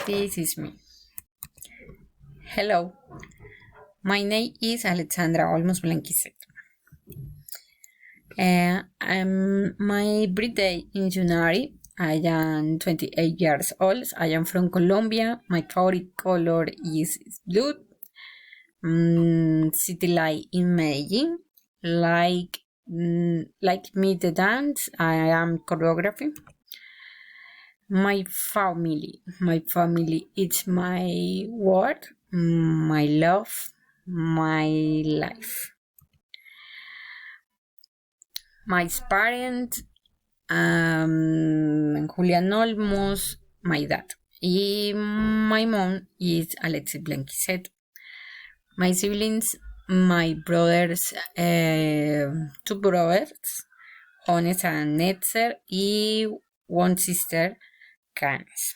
This is me. Hello, my name is Alexandra Olmos Blanquisset. My birthday in January. I am 28 years old. I am from Colombia. My favorite color is blue. City life in Medellin. Like me the dance. I am choreography. My family is my work, my love, my life. My parents, Julian Olmos, my dad. My mom is Alexis Blanquisset. My siblings, my brothers, two brothers, Jones and Netzer, y one sister, Canes.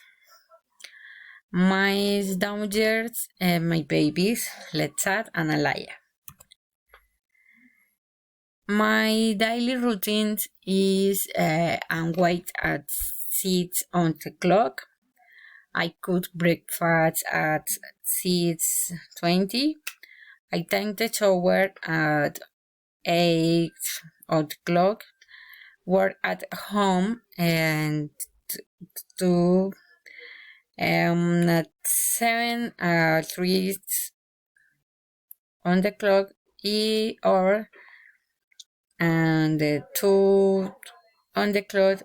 My daughters, my babies, Letzat and Alaya. My daily routine is I wait at 6 on the clock. I cook breakfast at 6:20. I take the shower at 8 o'clock. Work at home and to at 7 3 on the clock or and 2 on the clock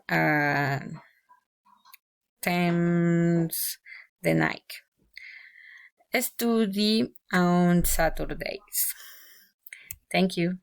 10 the night. Study on Saturdays. Thank you.